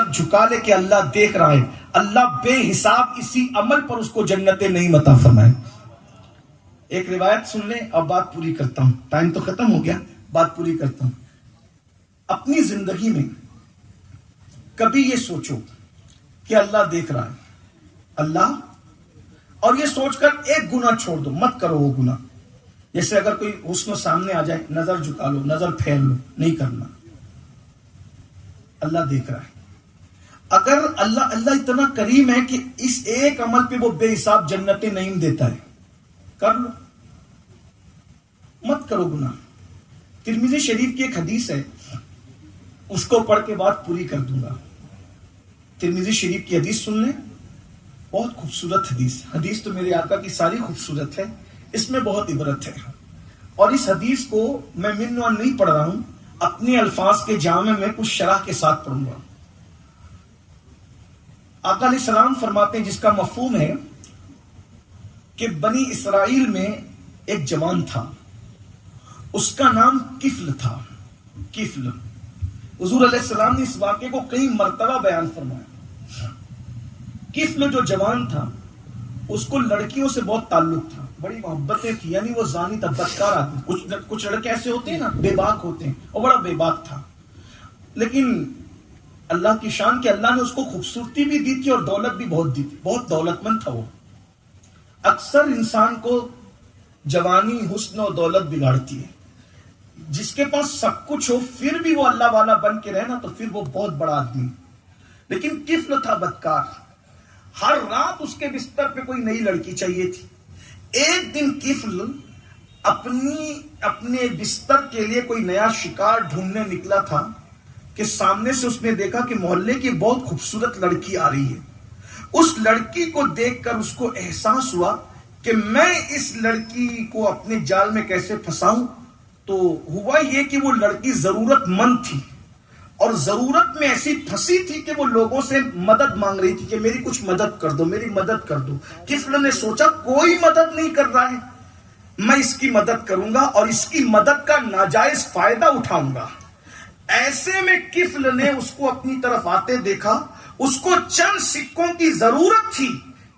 سر جھکا لے کہ اللہ دیکھ رہا ہے، اللہ بے حساب اسی عمل پر اس کو جنت نعیم عطا فرمائے۔ ایک روایت سن لیں اور بات پوری کرتا ہوں، ٹائم تو ختم ہو گیا، بات پوری کرتا ہوں۔ اپنی زندگی میں کبھی یہ سوچو کہ اللہ دیکھ رہا ہے، اللہ، اور یہ سوچ کر ایک گناہ چھوڑ دو، مت کرو وہ گناہ۔ جیسے اگر کوئی حسن سامنے آ جائے، نظر جھکا لو، نظر پھیر لو، نہیں کرنا، اللہ دیکھ رہا ہے۔ اگر اللہ اتنا کریم ہے کہ اس ایک عمل پہ وہ بے حساب جنت نعیم دیتا ہے، کر لو، مت کرو گناہ۔ ترمذی شریف کی ایک حدیث ہے، اس کو پڑھ کے بات پوری کر دوں گا۔ ترمذی شریف کی حدیث سن لیں، بہت خوبصورت حدیث تو میرے آقا کی ساری خوبصورت ہے، اس میں بہت عبرت ہے۔ اور اس حدیث کو میں منوان نہیں پڑھ رہا ہوں، اپنے الفاظ کے جامع میں کچھ شرح کے ساتھ پڑھوں گا۔ آقا علیہ السلام فرماتے ہیں، جس کا مفہوم ہے کہ بنی اسرائیل میں ایک جوان تھا، اس کا نام کفل تھا۔ کفل، حضور علیہ السلام نے اس واقعے کو کئی مرتبہ بیان فرمایا۔ کفل جو جوان تھا، اس کو لڑکیوں سے بہت تعلق تھا، بڑی محبتیں تھی، یعنی وہ زانی تھا، بدکار آدمی۔ کچھ لڑکے ایسے ہوتے ہیں نا، بے باک ہوتے ہیں، اور بڑا بے باک تھا۔ لیکن اللہ کی شان کہ اللہ نے اس کو خوبصورتی بھی دی تھی اور دولت بھی بہت دی تھی، بہت دولت مند تھا وہ۔ اکثر انسان کو جوانی، حسن و دولت بگاڑتی ہے۔ جس کے پاس سب کچھ ہو پھر بھی وہ اللہ والا بن کے رہنا تو پھر وہ بہت بڑا آدمی۔ لیکن کفل تھا بدکار، ہر رات اس کے بستر پہ کوئی نئی لڑکی چاہیے تھی۔ ایک دن کفل اپنے بستر کے لیے کوئی نیا شکار ڈھونڈنے نکلا تھا کہ سامنے سے اس نے دیکھا کہ محلے کی بہت خوبصورت لڑکی آ رہی ہے۔ اس لڑکی کو دیکھ کر اس کو احساس ہوا کہ میں اس لڑکی کو اپنے جال میں کیسے پھنساؤں۔ تو ہوا یہ کہ وہ لڑکی ضرورت مند تھی، اور ضرورت میں ایسی پھنسی تھی کہ وہ لوگوں سے مدد مانگ رہی تھی کہ میری کچھ مدد کر دو، میری مدد کر دو۔ کفل نے سوچا کوئی مدد نہیں کر رہا ہے، میں اس کی مدد کروں گا اور اس کی مدد کا ناجائز فائدہ اٹھاؤں گا۔ ایسے میں کفل نے اس کو اپنی طرف آتے دیکھا، اس کو چند سکوں کی ضرورت تھی،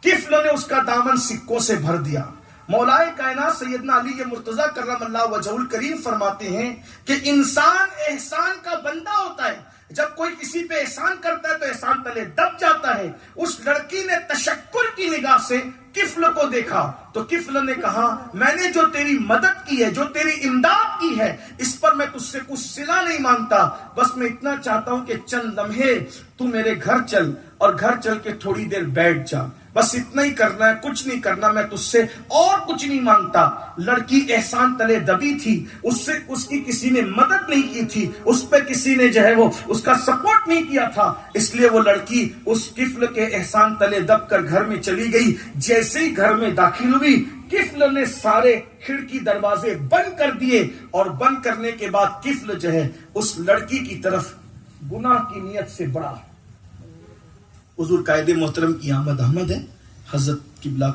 کفل نے اس کا دامن سکوں سے بھر دیا۔ مولائے کائنات سیدنا علی مرتضیٰ کرم اللہ وجہہ الکریم فرماتے ہیں کہ انسان احسان کا بندہ ہوتا ہے، جب کوئی کسی پہ احسان کرتا ہے تو احسان تلے دب جاتا ہے۔ اس لڑکی نے تشکر کی نگاہ سے کفل کو دیکھا تو کفل نے کہا، میں نے جو تیری مدد کی ہے، جو تیری امداد کی ہے، اس پر میں تجھ سے کچھ صلہ نہیں مانگتا، بس میں اتنا چاہتا ہوں کہ چند لمحے تو میرے گھر چل اور گھر چل کے تھوڑی دیر بیٹھ جا، بس اتنا ہی کرنا ہے، کچھ نہیں کرنا، میں تجھ سے اور کچھ نہیں مانگتا۔ لڑکی احسان تلے دبی تھی، اس کی کسی نے مدد نہیں کی تھی، اس پہ کسی نے جو ہے وہ اس کا سپورٹ نہیں کیا تھا، اس لیے وہ لڑکی اس کفل کے احسان تلے دب کر گھر میں چلی گئی۔ جیسے ہی گھر میں داخل ہوئی، کفل نے سارے کھڑکی دروازے بند کر دیے، اور بند کرنے کے بعد کفل جو ہے اس لڑکی کی طرف گناہ کی نیت سے بڑھا۔ حضور قائد محترم کی آمد ہے، حضرت قبلہ